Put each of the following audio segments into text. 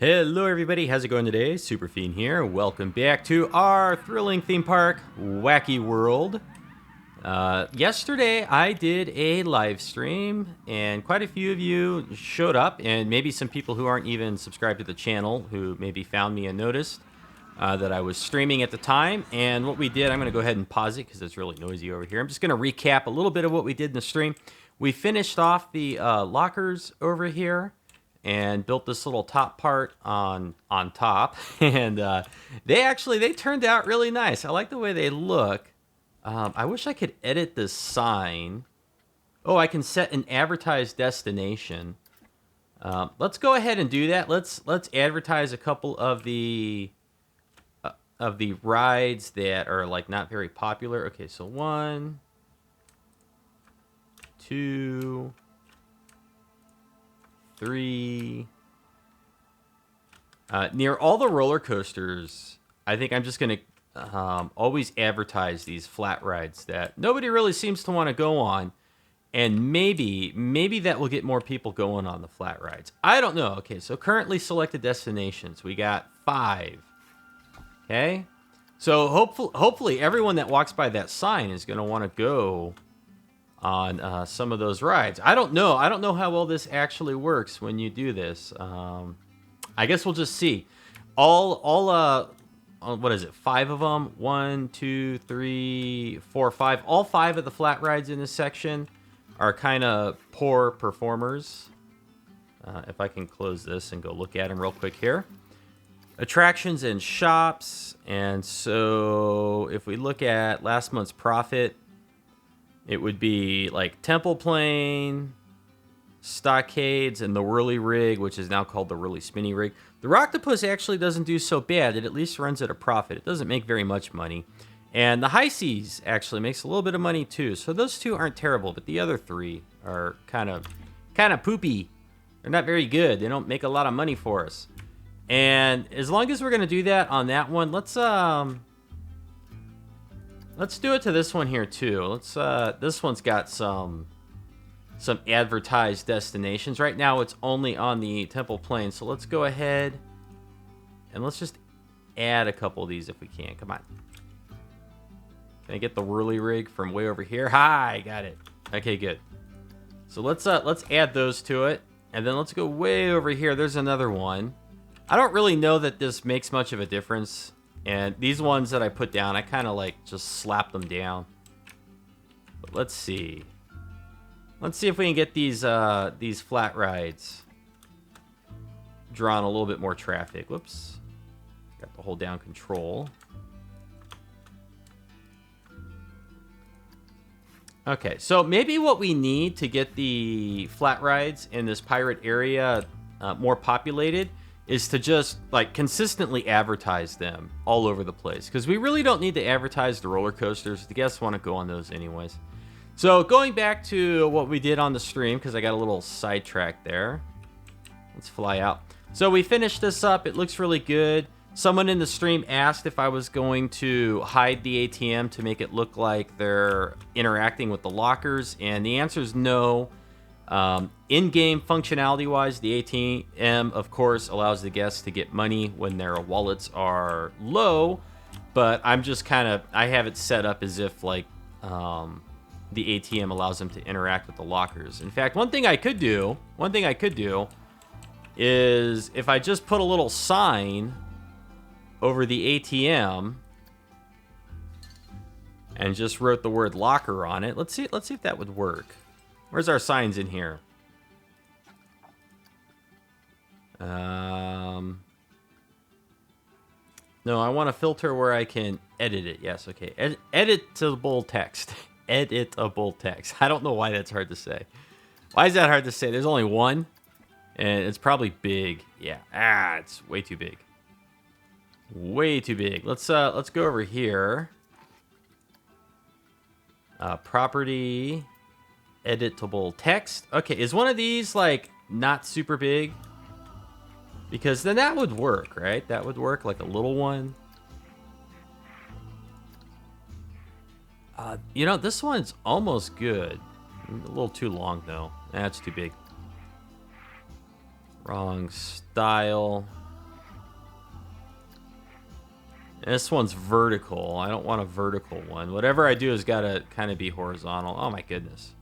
Hello everybody, how's it going today? Superfiend here. Welcome back to our thrilling theme park, Whacky World. Yesterday I did a live stream and quite a few of you showed up, and maybe some people who aren't even subscribed to the channel who maybe found me and noticed that I was streaming at the time. And what we did, I'm going to go ahead and pause it because it's really noisy over here. I'm just going to recap a little bit of what we did in the stream. We finished off the lockers over here and built this little top part on top, and they turned out really nice. I like the way they look. I wish I could edit this sign. Oh, I can set an advertised destination. Let's go ahead and do that. Let's advertise a couple of the rides that are like not very popular. Okay, so 1, 2, 3. Near all the roller coasters, I think I'm just going to always advertise these flat rides that nobody really seems to want to go on. And maybe that will get more people going on the flat rides. I don't know. Okay, so currently selected destinations. We got 5. Okay? So hopefully everyone that walks by that sign is going to want to go on some of those rides. I don't know how well this actually works when you do this. I guess we'll just see. What is it? 5 of them. 1, 2, 3, 4, 5. All 5 of the flat rides in this section are kind of poor performers. If I can close this and go look at them real quick here. Attractions and shops. And so if we look at last month's profit, it would be like Temple Plane, Stockades, and the Whirly Rig, which is now called the Whirly Spinny Rig. The Rocktopus actually doesn't do so bad. It at least runs at a profit. It doesn't make very much money. And the High Seas actually makes a little bit of money too. So those 2 aren't terrible, but the other 3 are kind of poopy. They're not very good. They don't make a lot of money for us. And as long as we're going to do that on that one, let's do it to this one here too. This one's got some advertised destinations. Right now it's only on the Temple Plain, so let's go ahead and let's just add a couple of these if we can. Come on. Can I get the Whirly Rig from way over here? Hi, got it. Okay, good. So let's add those to it, and then let's go way over here. There's another one. I don't really know that this makes much of a difference. And these ones that I put down, I kind of like just slap them down. But let's see. Let's see if we can get these flat rides drawing a little bit more traffic. Whoops. Got to hold down control. Okay, so maybe what we need to get the flat rides in this pirate area more populated is to just like consistently advertise them all over the place, because we really don't need to advertise the roller coasters. The guests want to go on those anyways. So going back to what we did on the stream, because I got a little sidetracked there. Let's fly out. So we finished this up. It looks really good. Someone in the stream asked if I was going to hide the ATM to make it look like they're interacting with the lockers, and the answer is no. In-game functionality-wise, the ATM, of course, allows the guests to get money when their wallets are low, but I'm just I have it set up as if, like, the ATM allows them to interact with the lockers. In fact, one thing I could do is if I just put a little sign over the ATM and just wrote the word locker on it. Let's see if that would work. Where's our signs in here? No, I want to filter where I can edit it. Yes, okay. Editable text. Editable text. I don't know why that's hard to say. Why is that hard to say? There's only one, and it's probably big. Yeah. It's way too big. Way too big. Let's go over here. Property. Editable text. Okay, is one of these like not super big? Because then that would work, right? That would work, like a little one. This one's almost good. A little too long though. That's too big. Wrong style. This one's vertical. I don't want a vertical one. Whatever I do has got to kind of be horizontal. Oh my goodness.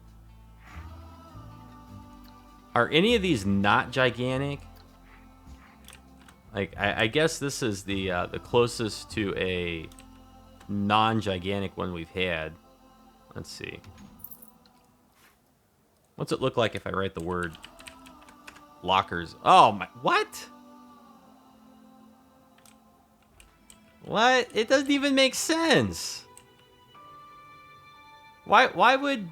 Are any of these not gigantic? Like, I guess this is the closest to a non-gigantic one we've had. Let's see. What's it look like if I write the word lockers? Oh my, what? What? It doesn't even make sense. Why would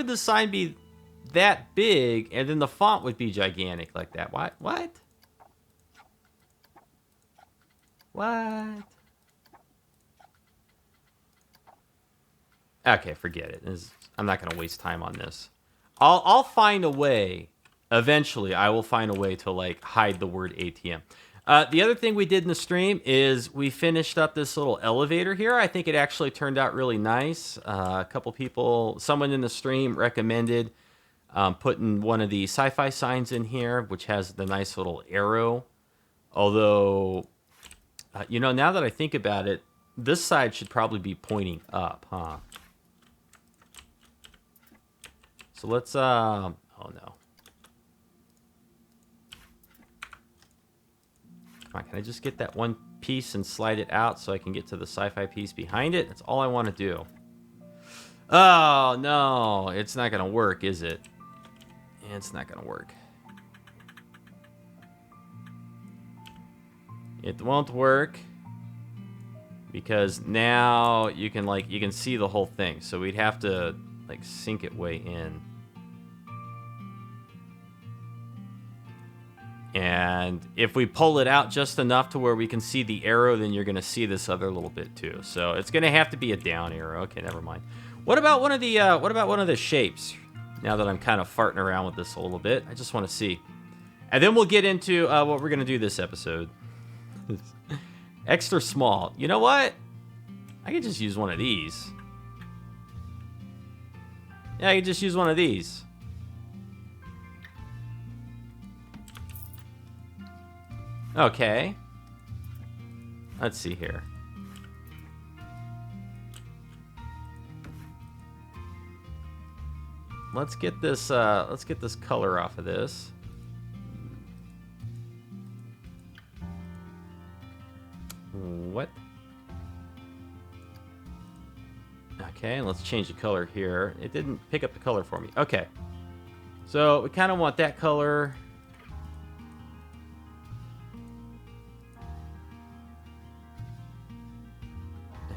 the sign be that big and then the font would be gigantic like that? What? What? Okay, forget it. I'm not going to waste time on this. I'll find a way. Eventually, I will find a way to like hide the word ATM. The other thing we did in the stream is we finished up this little elevator here. I think it actually turned out really nice. A couple people, someone in the stream recommended putting one of the sci-fi signs in here, which has the nice little arrow. Although, you know, now that I think about it, this side should probably be pointing up, huh? So let's, oh no. Come on, can I just get that one piece and slide it out so I can get to the sci-fi piece behind it? That's all I want to do. Oh, no. It's not going to work, is it? It's not going to work. It won't work because now you can see the whole thing. So we'd have to like sink it way in. And if we pull it out just enough to where we can see the arrow, then you're going to see this other little bit too. So it's going to have to be a down arrow. Okay, never mind. What about one of the shapes? Now that I'm kind of farting around with this a little bit, I just want to see. And then we'll get into what we're going to do this episode. Extra small. You know what? I could just use one of these. Yeah, I could just use one of these. Okay. Let's see here. Let's get this color off of this. What? Okay, let's change the color here. It didn't pick up the color for me. Okay. So we kind of want that color.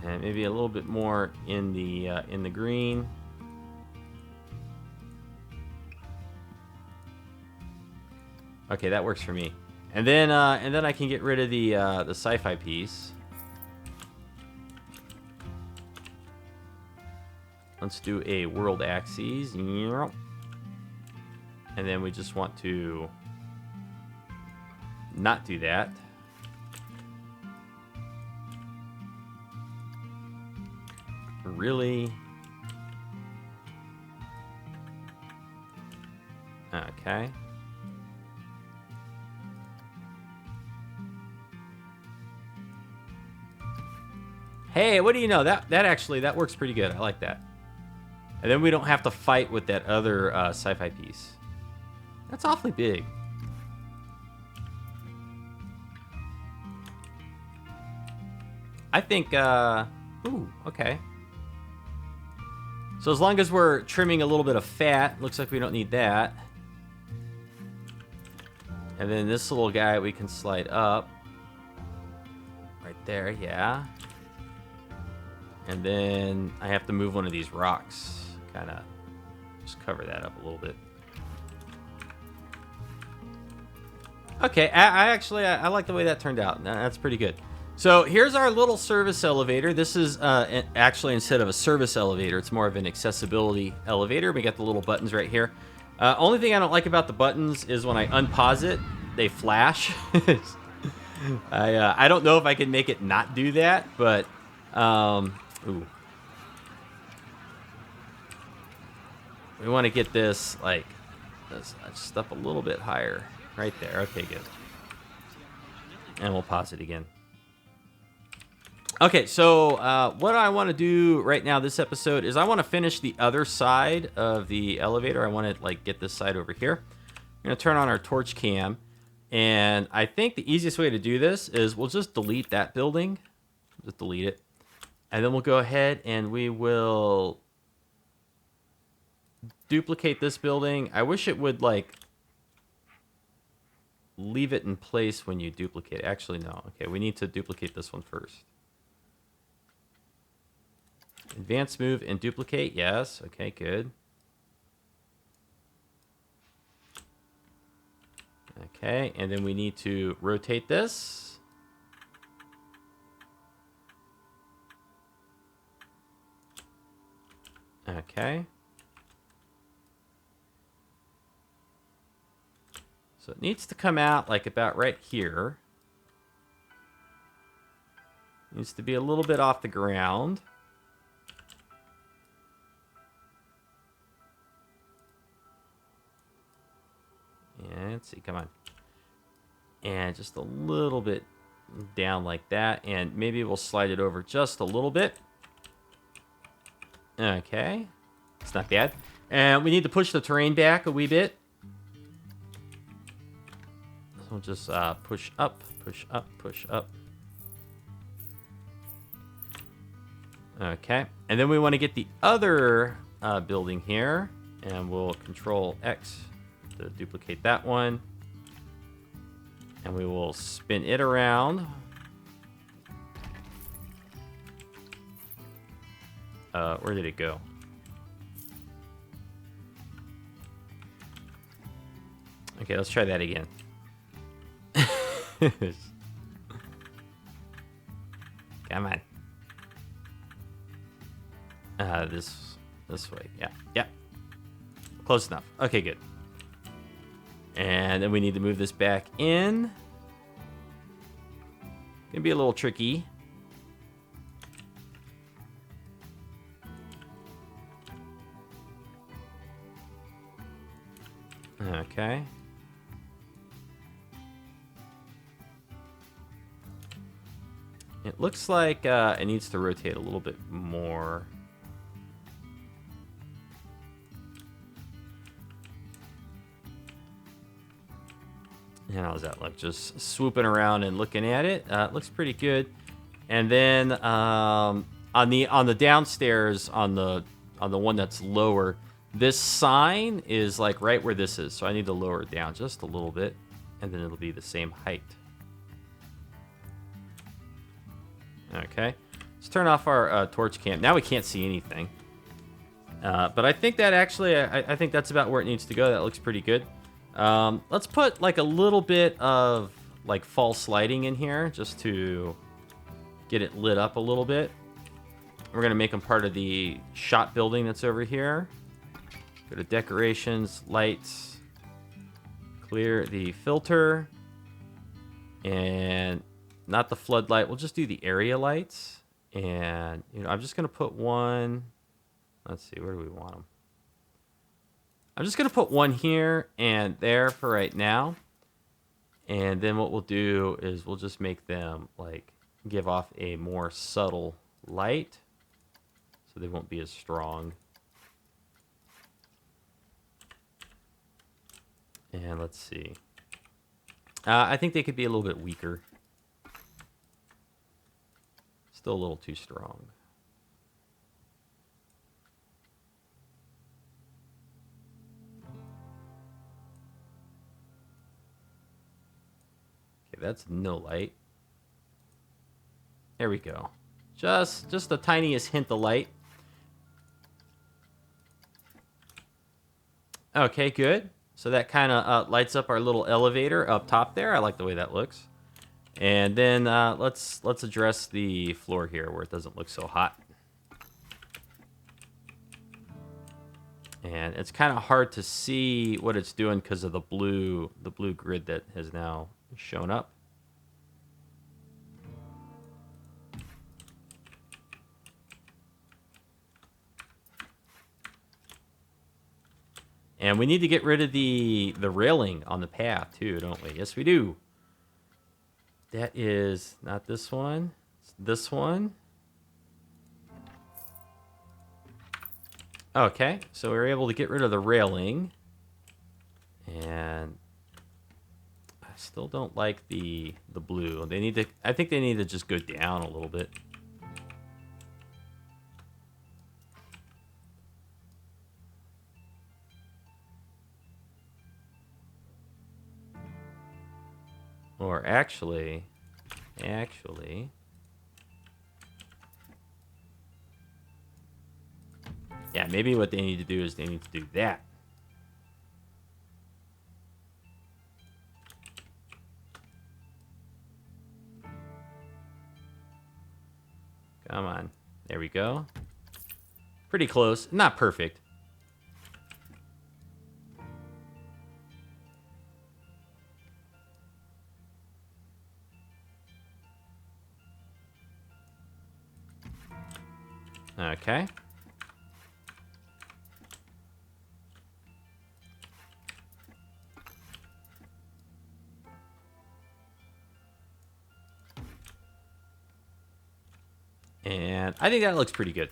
And maybe a little bit more in the green. Okay, that works for me. And then I can get rid of the sci-fi piece. Let's do a world axis. And then we just want to not do that. Really? Okay. Hey, what do you know? That actually works pretty good. I like that. And then we don't have to fight with that other sci-fi piece. That's awfully big. I think, ooh, okay. So as long as we're trimming a little bit of fat, looks like we don't need that. And then this little guy we can slide up. Right there, yeah. And then I have to move one of these rocks. Kind of just cover that up a little bit. Okay, I like the way that turned out. That's pretty good. So here's our little service elevator. This is actually, instead of a service elevator, it's more of an accessibility elevator. We got the little buttons right here. Only thing I don't like about the buttons is when I unpause it, they flash. I don't know if I can make it not do that, but ooh. We want to get this like this just up a little bit higher. Right there. Okay, good. And we'll pause it again. Okay, so what I want to do right now this episode is I want to finish the other side of the elevator. I want to like get this side over here. I'm going to turn on our torch cam. And I think the easiest way to do this is we'll just delete that building. Just delete it. And then we'll go ahead and we will duplicate this building. I wish it would like leave it in place when you duplicate. Actually, no. Okay, we need to duplicate this one first. Advance move and duplicate. Yes. Okay, good. Okay, and then we need to rotate this. Okay. So it needs to come out like about right here. Needs to be a little bit off the ground. Yeah, let's see, come on. And just a little bit down like that. And maybe we'll slide it over just a little bit. Okay. It's not bad. And we need to push the terrain back a wee bit. So we'll just push up, push up, push up. Okay. And then we want to get the other building here. And we'll Control X to duplicate that one. And we will spin it around. Where did it go? Okay, let's try that again. Come on. This way. Yeah. Yeah. Close enough. Okay, good. And then we need to move this back in. Gonna be a little tricky. Okay. It looks like it needs to rotate a little bit more. And how's that look? Just swooping around and looking at it. It looks pretty good. And then on the downstairs, on the one that's lower, this sign is like right where this is. So I need to lower it down just a little bit, and then it'll be the same height. Okay. Let's turn off our torch cam. Now we can't see anything. But I think that actually, I think that's about where it needs to go. That looks pretty good. Let's put like a little bit of like false lighting in here just to get it lit up a little bit. We're going to make them part of the shot building that's over here. Go to decorations, lights, clear the filter, and not the floodlight. We'll just do the area lights. And, you know, I'm just going to put one. Let's see, where do we want them? I'm just going to put one here and there for right now. And then what we'll do is we'll just make them like give off a more subtle light so they won't be as strong. And let's see. I think they could be a little bit weaker. Still a little too strong. Okay, that's no light. There we go. Just the tiniest hint of light. Okay, good. So that kind of lights up our little elevator up top there. I like the way that looks. And then let's address the floor here where it doesn't look so hot. And it's kind of hard to see what it's doing because of the blue grid that has now shown up. And we need to get rid of the railing on the path too, don't we? Yes, we do. That is not this one. This one. Okay, so we were able to get rid of the railing. And I still don't like the blue. They need to, I think they need to just go down a little bit. Or actually, yeah, maybe what they need to do is they need to do that. Come on. There we go. Pretty close. Not perfect. Okay. And I think that looks pretty good.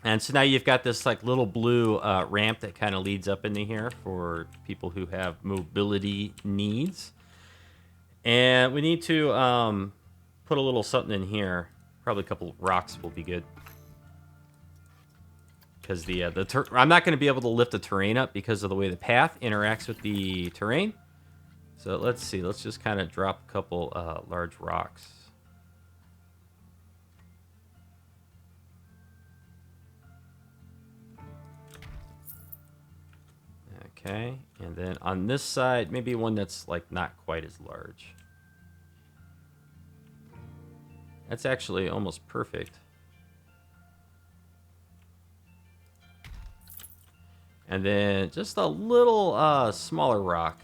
And so now you've got this like little blue ramp that kind of leads up into here for people who have mobility needs. And we need to put a little something in here. Probably a couple of rocks will be good. Because I'm not going to be able to lift the terrain up because of the way the path interacts with the terrain. So let's see. Let's just kind of drop a couple large rocks. Okay, and then on this side, maybe one that's like not quite as large. That's actually almost perfect. And then just a little smaller rock.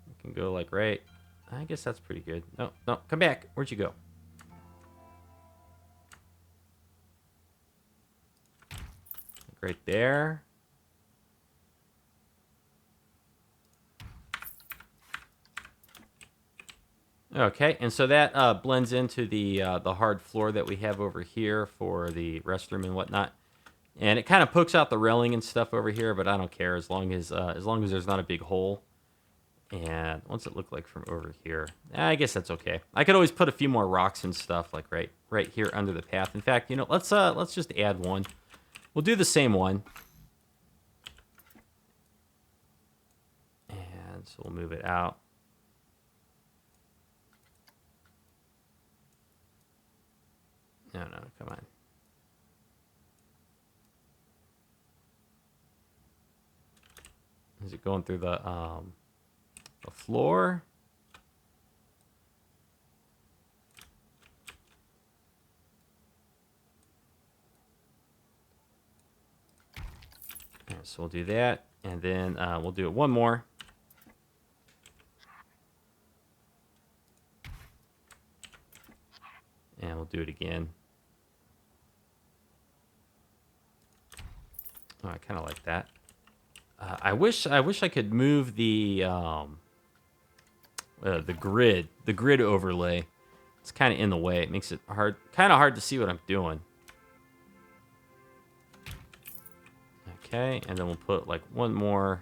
You can go like right. I guess that's pretty good. No, no, come back. Where'd you go? Right there. Okay, and so that blends into the hard floor that we have over here for the restroom and whatnot. And it kind of pokes out the railing and stuff over here, but I don't care as long as there's not a big hole. And what's it look like from over here? I guess that's okay. I could always put a few more rocks and stuff like right here under the path. In fact, you know, let's just add one. We'll do the same one. And so we'll move it out. No, come on. Is it going through the floor? Right, so we'll do that, and then we'll do it one more. And we'll do it again. Oh, I kind of like that. I wish I could move the grid overlay. It's kind of in the way. It makes it kind of hard to see what I'm doing. Okay, and then we'll put like one more.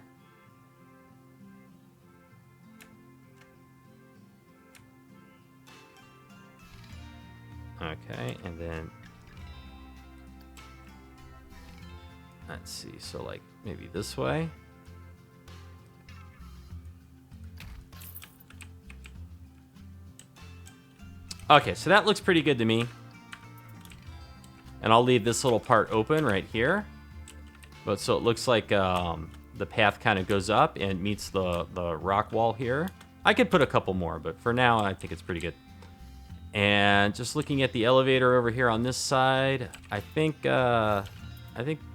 Okay, and then let's see. So like maybe this way. Okay, so that looks pretty good to me. And I'll leave this little part open right here. But so it looks like the path kind of goes up and meets the rock wall here. I could put a couple more, but for now I think it's pretty good. And just looking at the elevator over here on this side, I think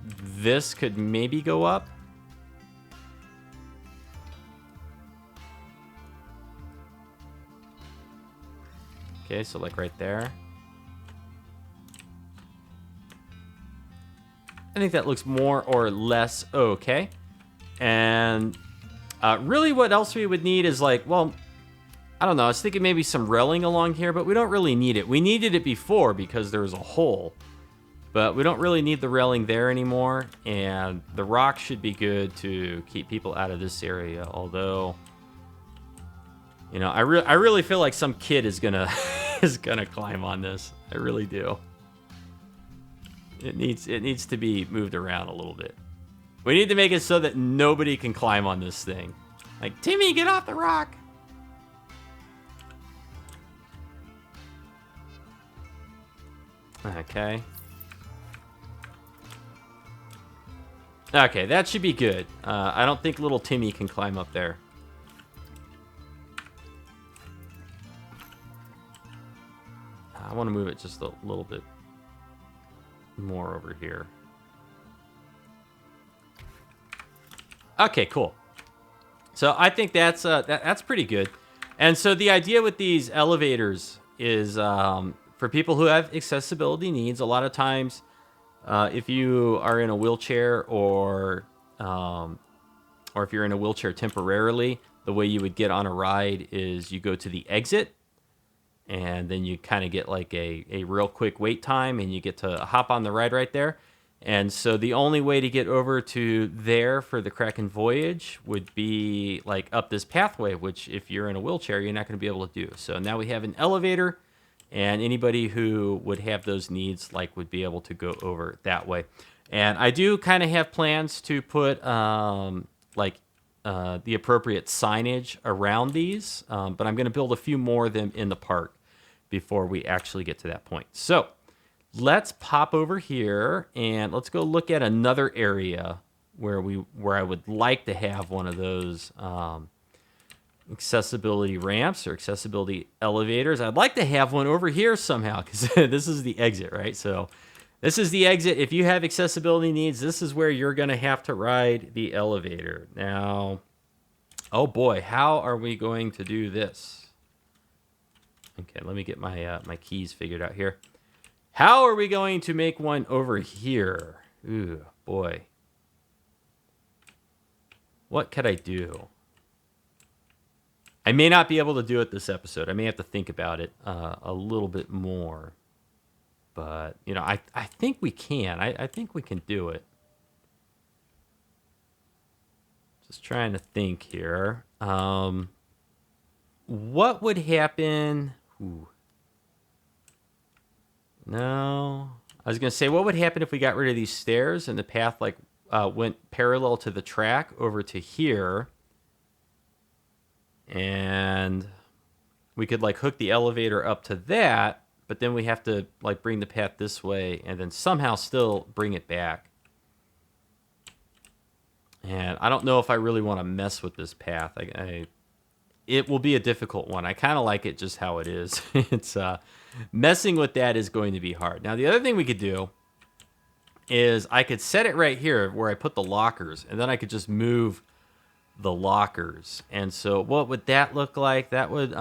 this could maybe go up. Okay, so like right there. I think that looks more or less okay. And Really, what else we would need is like, well, I don't know. I was thinking maybe some railing along here, but we don't really need it. We needed it before because there was a hole. But we don't really need the railing there anymore, and the rock should be good to keep people out of this area. Although, you know, I really feel like some kid is gonna climb on this. I really do. It needs to be moved around a little bit. We need to make it so that nobody can climb on this thing. Like, Timmy, get off the rock. Okay. Okay, that should be good. I don't think little Timmy can climb up there. I want to move it just a little bit more over here. Okay, cool. So I think that's pretty good. And so the idea with these elevators is for people who have accessibility needs. A lot of times, if you are in a wheelchair or if you're in a wheelchair temporarily, the way you would get on a ride is you go to the exit, and then you kind of get like a real quick wait time, and you get to hop on the ride right there. And so the only way to get over to there for the Kraken Voyage would be like up this pathway, which if you're in a wheelchair, you're not going to be able to do. So now we have an elevator, and anybody who would have those needs like would be able to go over that way. And I do kind of have plans to put the appropriate signage around these, but I'm going to build a few more of them in the park before we actually get to that point. So let's pop over here and let's go look at another area where I would like to have one of those accessibility ramps or accessibility elevators. I'd like to have one over here somehow because this is the exit, right? So this is the exit. If you have accessibility needs, this is where you're going to have to ride the elevator. Now, oh boy, how are we going to do this? Okay, let me get my my keys figured out here. How are we going to make one over here? Ooh, boy. What could I do? I may not be able to do it this episode. I may have to think about it a little bit more. But, you know, I think we can. I think we can do it. Just trying to think here. What would happen? Ooh. No. I was going to say, what would happen if we got rid of these stairs and the path like went parallel to the track over to here? And we could like hook the elevator up to that, but then we have to like bring the path this way and then somehow still bring it back. And I don't know if I really want to mess with this path. It will be a difficult one. I kind of like it just how it is. It's messing with that is going to be hard. Now, the other thing we could do is I could set it right here where I put the lockers, and then I could just move the lockers. And so what would that look like? That would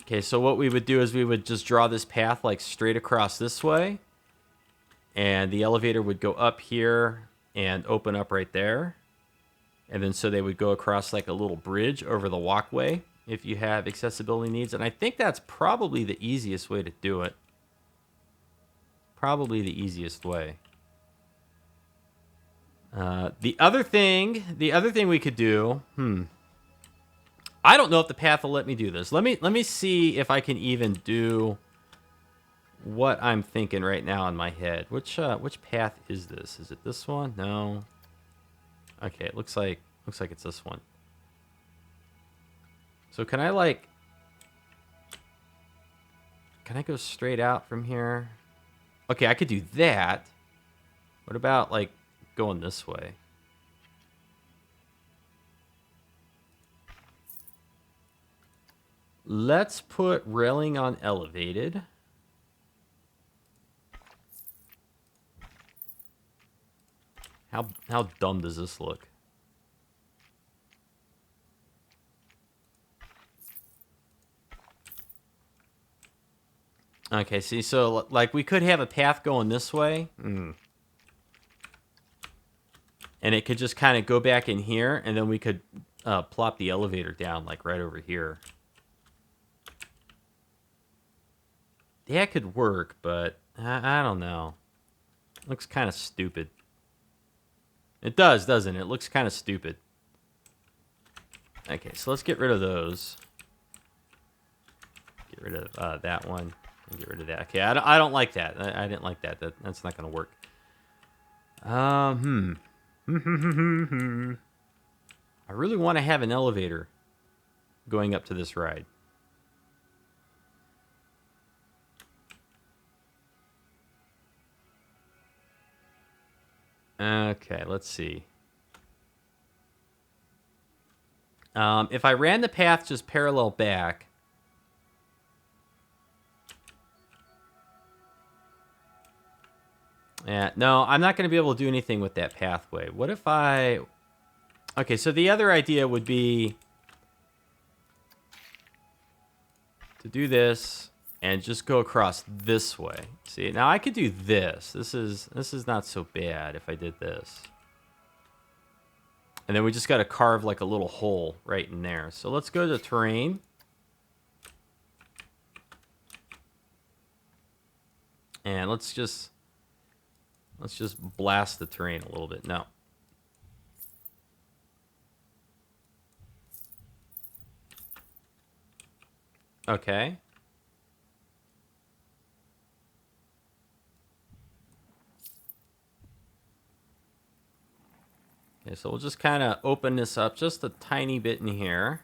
okay, so what we would do is we would just draw this path like straight across this way, and the elevator would go up here and open up right there. And then so they would go across like a little bridge over the walkway if you have accessibility needs. And I think that's probably the easiest way to do it. Probably the easiest way. The other thing we could do, I don't know if the path will let me do this. Let me see if I can even do what I'm thinking right now in my head. Which path is this? Is it this one? No. Okay, it looks like it's this one. So can I go straight out from here? Okay, I could do that. What about like going this way? Let's put railing on elevated. How dumb does this look? Okay, see, so like we could have a path going this way. And it could just kind of go back in here, and then we could plop the elevator down, like, right over here. That could work, but I don't know. Looks kind of stupid. It does, doesn't it? It looks kind of stupid. Okay, so let's get rid of those. Get rid of that one. And get rid of that. Okay, I don't like that. I didn't like that. That's not going to work. I really want to have an elevator going up to this ride. Okay, let's see. If I ran the path just parallel back... Yeah, no, I'm not going to be able to do anything with that pathway. What if I... Okay, so the other idea would be to do this and just go across this way. See, now I could do this. This is not so bad if I did this. And then we just got to carve like a little hole right in there. So let's go to terrain. And let's just blast the terrain a little bit. No. Okay. Okay, so we'll just kind of open this up just a tiny bit in here.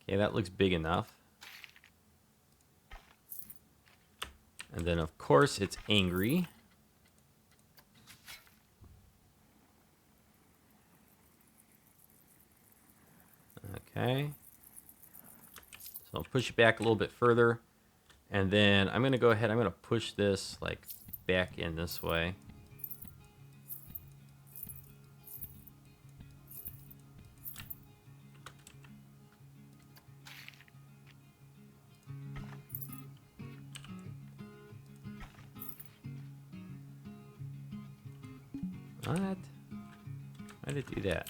Okay, that looks big enough. And then, of course, it's angry. Okay. So I'll push it back a little bit further. And then I'm going to go ahead, I'm going to push this like back in this way. What? Why did it do that?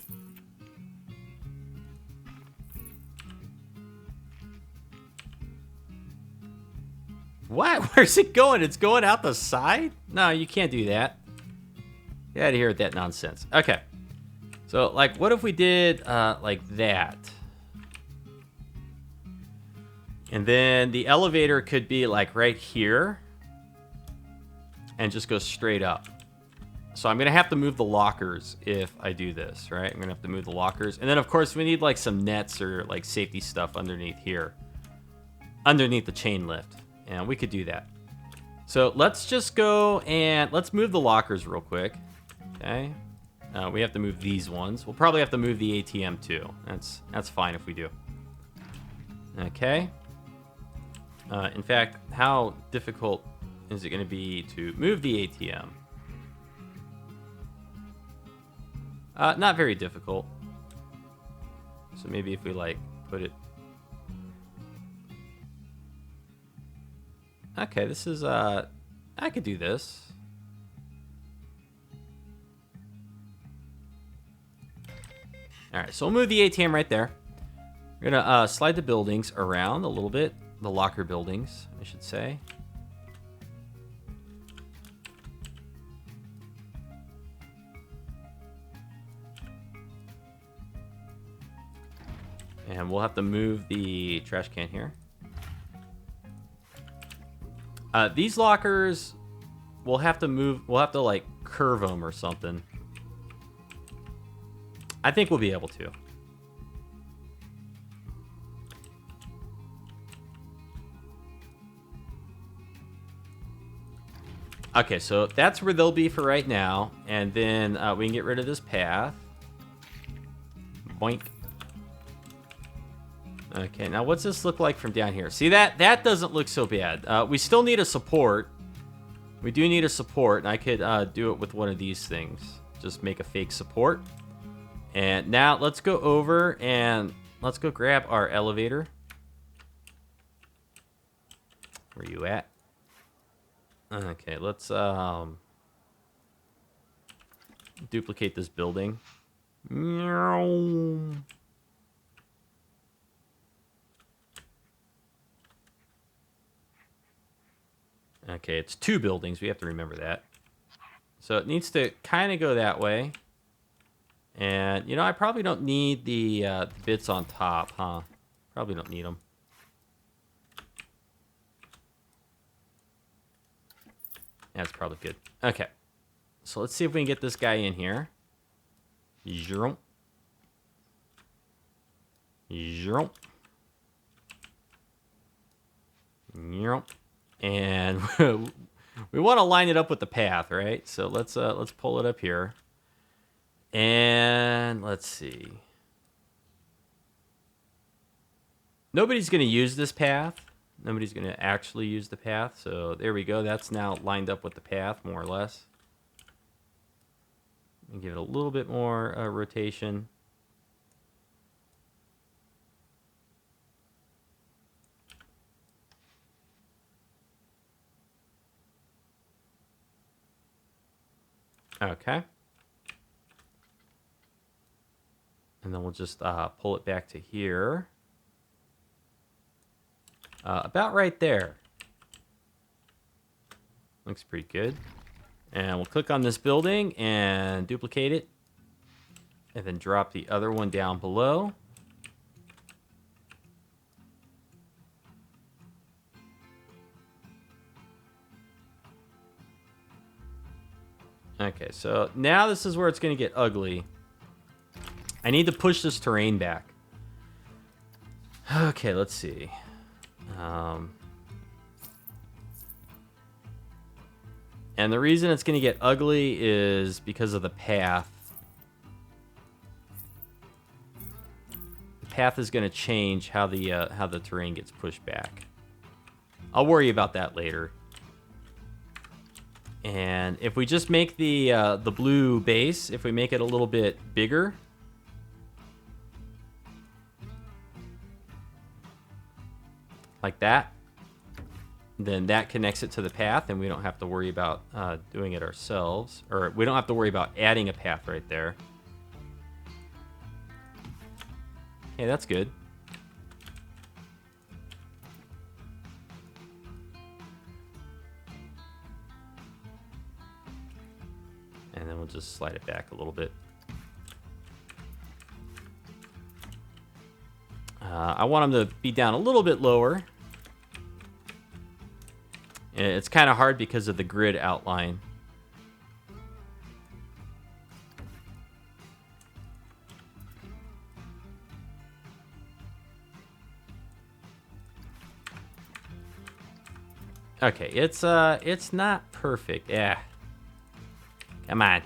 What? Where's it going? It's going out the side? No, you can't do that. Get out of here with that nonsense. Okay. So, like, what if we did, like that? And then the elevator could be, like, right here. And just go straight up. So I'm going to have to move the lockers if I do this, right? I'm going to have to move the lockers. And then, of course, we need, like, some nets or, like, safety stuff underneath here. Underneath the chain lift. And we could do that. So let's just go and let's move the lockers real quick. Okay. We have to move these ones. We'll probably have to move the ATM too. That's fine if we do. Okay. In fact, how difficult is it going to be to move the ATM? Not very difficult. So maybe if we like put it. Okay, this is I could do this. All right, so we'll move the ATM right there. We're gonna slide the buildings around a little bit, the locker buildings, I should say. And we'll have to move the trash can here. These lockers, we'll have to move, we'll have to like curve them or something. I think we'll be able to. Okay, so that's where they'll be for right now. And then we can get rid of this path. Boink. Okay, now what's this look like from down here? See, that doesn't look so bad. We still need a support. We do need a support, and I could do it with one of these things. Just make a fake support. And now let's go over and let's go grab our elevator. Where you at? Okay, let's duplicate this building. Meow. Okay, it's 2 buildings. We have to remember that. So it needs to kind of go that way. And, you know, I probably don't need the bits on top, huh? Probably don't need them. That's probably good. Okay. So let's see if we can get this guy in here. Jump. Jump. Jump. And we want to line it up with the path, right? So let's pull it up here. And let's see. Nobody's going to use this path. Nobody's going to actually use the path. So there we go. That's now lined up with the path, more or less. And give it a little bit more rotation. Okay. And then we'll just pull it back to here. About right there. Looks pretty good. And we'll click on this building and duplicate it. And then drop the other one down below. Okay, so now this is where it's going to get ugly. I need to push this terrain back. Okay, let's see. And the reason it's going to get ugly is because of the path. The path is going to change how the terrain gets pushed back. I'll worry about that later. And if we just make the blue base, if we make it a little bit bigger, like that, then that connects it to the path, and we don't have to worry about doing it ourselves, or we don't have to worry about adding a path right there. Hey, that's good. And then we'll just slide it back a little bit. I want them to be down a little bit lower. It's kind of hard because of the grid outline. Okay, it's not perfect. Yeah. Come on.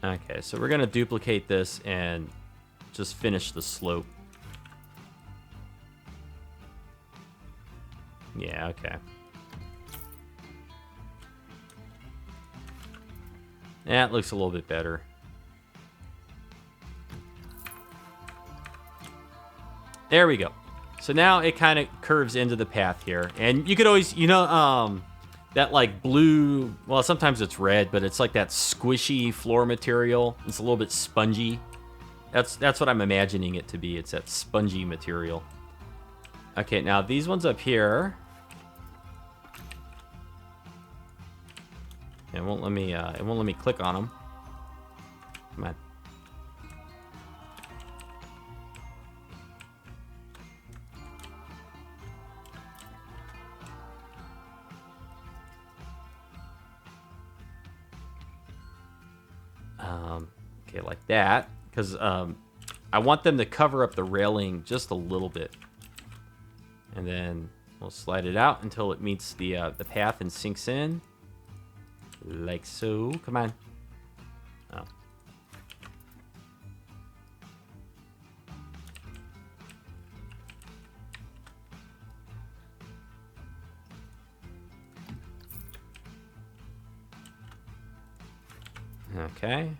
Okay, so we're going to duplicate this and just finish the slope. Yeah, okay. That looks a little bit better. There we go. So now it kind of curves into the path here. And you could always, you know, that like blue, well, sometimes it's red, but it's like that squishy floor material. It's a little bit spongy. That's what I'm imagining it to be. It's that spongy material. Okay, now these ones up here. It won't let me click on them. Come on. Okay, like that, because I want them to cover up the railing just a little bit, and then we'll slide it out until it meets the path and sinks in, like so. Come on. Oh. Okay.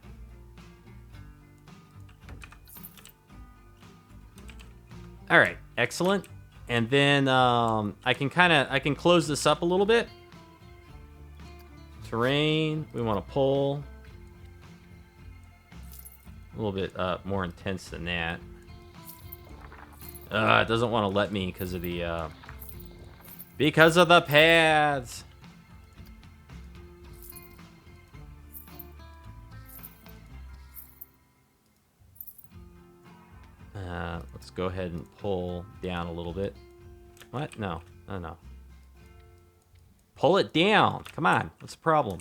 All right, excellent. And then I can close this up a little bit. Terrain, we want to pull. A little bit more intense than that. It doesn't want to let me because of the paths. Let's go ahead and pull down a little bit. What? No. No. Pull it down. Come on. What's the problem?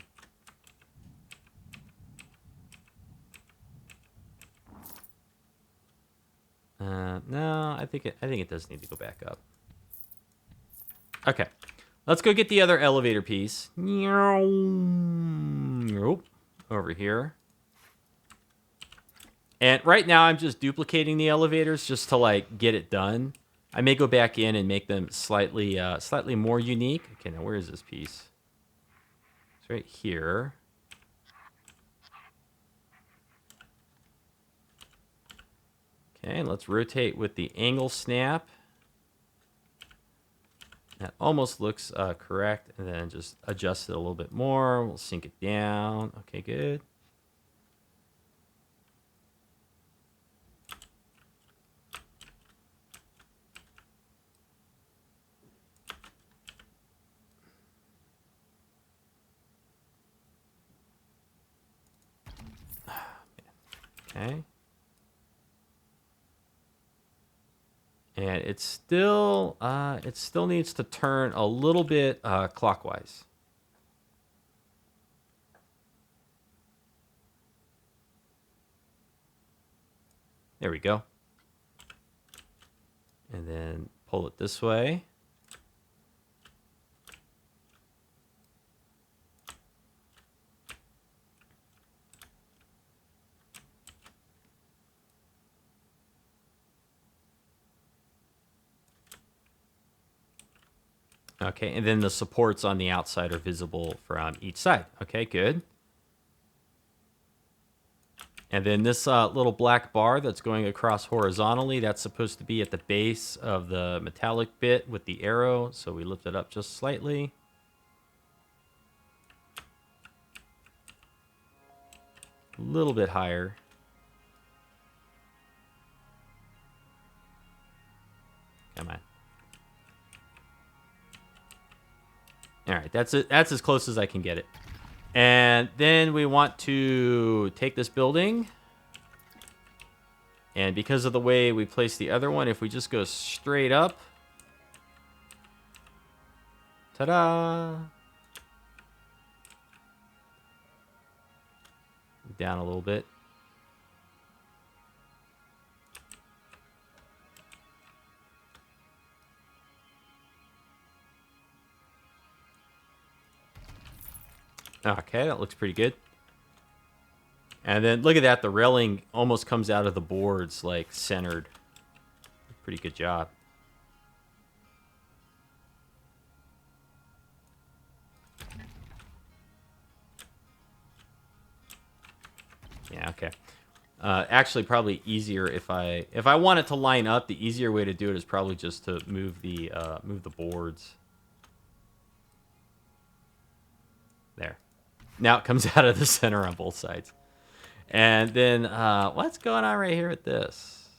No, I think it does need to go back up. Okay. Let's go get the other elevator piece. Over here. And right now, I'm just duplicating the elevators just to, like, get it done. I may go back in and make them slightly more unique. Okay, now where is this piece? It's right here. Okay, let's rotate with the angle snap. That almost looks correct. And then just adjust it a little bit more. We'll sink it down. Okay, good. Okay. And it still needs to turn a little bit clockwise. There we go. And then pull it this way. Okay, and then the supports on the outside are visible from each side. Okay, good. And then this little black bar that's going across horizontally, that's supposed to be at the base of the metallic bit with the arrow. So we lift it up just slightly. A little bit higher. Come on. All right, that's it. That's as close as I can get it. And then we want to take this building. And because of the way we place the other one, if we just go straight up. Ta-da! Down a little bit. Okay, that looks pretty good. And then look at that, the railing almost comes out of the boards like centered. Pretty good job. Yeah, okay. Actually, probably easier if I want it to line up. The easier way to do it is probably just to move the boards. There. Now it comes out of the center on both sides. And then what's going on right here with this?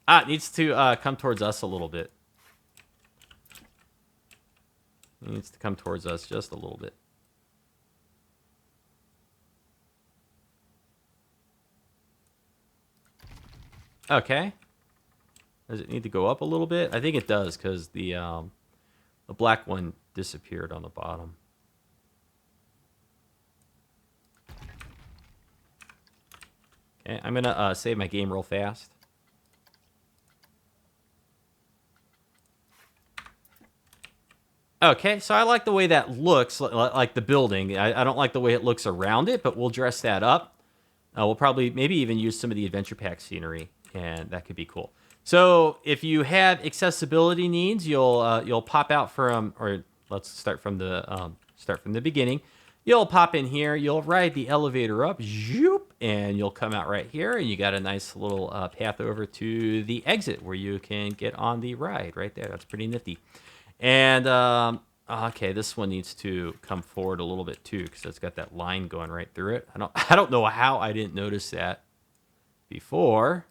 It needs to come towards us a little bit. It needs to come towards us just a little bit. Okay. Does it need to go up a little bit? I think it does because the black one disappeared on the bottom. Okay, I'm gonna save my game real fast. Okay, so I like the way that looks, like the building. I don't like the way it looks around it, but we'll dress that up. We'll probably maybe even use some of the adventure pack scenery, and that could be cool. So if you have accessibility needs, you'll pop out from, or let's start from the beginning. You'll pop in here. You'll ride the elevator up, zoop, and you'll come out right here, and you got a nice little path over to the exit where you can get on the ride right there. That's pretty nifty. And okay, this one needs to come forward a little bit too, because it's got that line going right through it. I don't know how I didn't notice that before.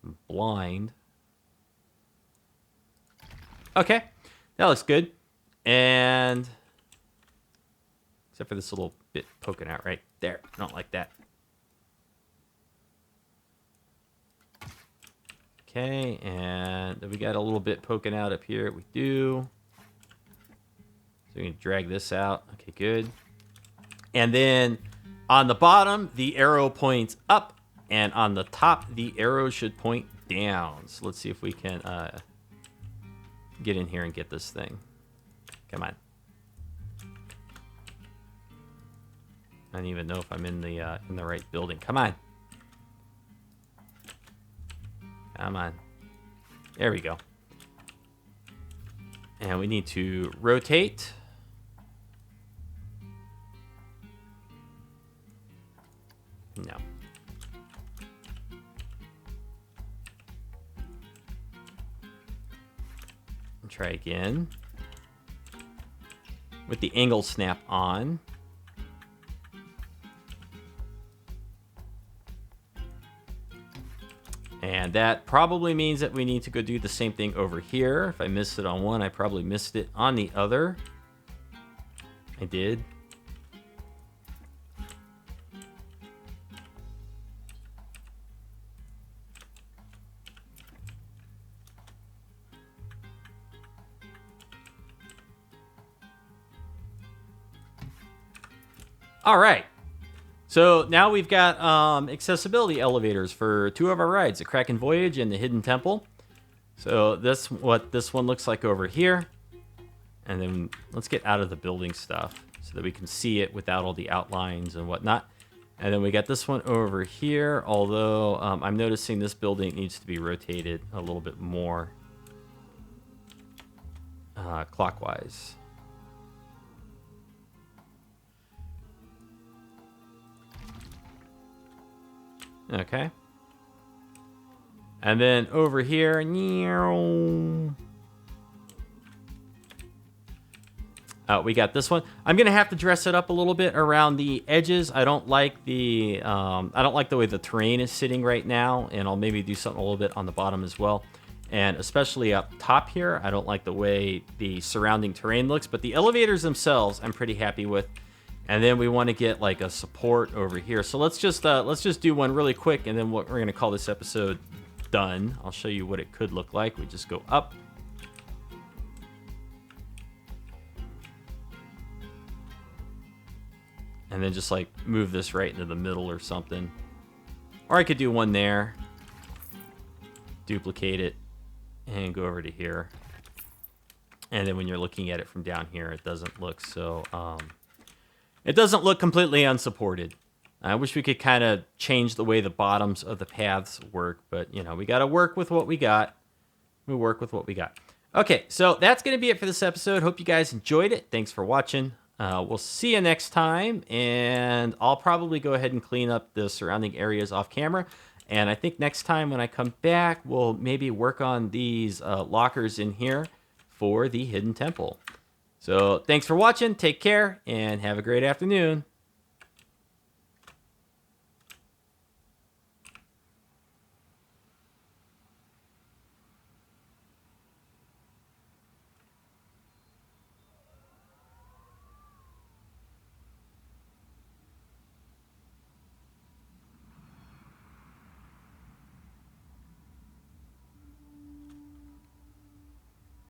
I'm blind. Okay, that looks good. And except for this little bit poking out right there. I don't like that. Okay, and we got a little bit poking out up here. We do. So we can drag this out. Okay, good. And then on the bottom, the arrow points up. And on the top, the arrow should point down. So let's see if we can get in here and get this thing. Come on. I don't even know if I'm in the right building. Come on. Come on. There we go. And we need to rotate. No. Try again. With the angle snap on. And that probably means that we need to go do the same thing over here. If I missed it on one, I probably missed it on the other. I did. All right. So now we've got accessibility elevators for two of our rides, the Kraken Voyage and the Hidden Temple. So that's what this one looks like over here. And then let's get out of the building stuff so that we can see it without all the outlines and whatnot. And then we got this one over here, although I'm noticing this building needs to be rotated a little bit more clockwise. Okay. And then over here, we got this one. I'm gonna have to dress it up a little bit around the edges. I don't like the way the terrain is sitting right now, and I'll maybe do something a little bit on the bottom as well. And especially up top here, I don't like the way the surrounding terrain looks, but the elevators themselves, I'm pretty happy with. And then we want to get like a support over here. So let's just do one really quick, and then we're going to call this episode done. I'll show you what it could look like. We just go up. And then just like move this right into the middle or something. Or I could do one there. Duplicate it and go over to here. And then when you're looking at it from down here, it doesn't look so... it doesn't look completely unsupported. I wish we could kind of change the way the bottoms of the paths work, but, you know, we got to work with what we got. We work with what we got. Okay, so that's going to be it for this episode. Hope you guys enjoyed it. Thanks for watching. We'll see you next time, and I'll probably go ahead and clean up the surrounding areas off camera. And I think next time when I come back, we'll maybe work on these lockers in here for the Hidden Temple. So thanks for watching. Take care and have a great afternoon.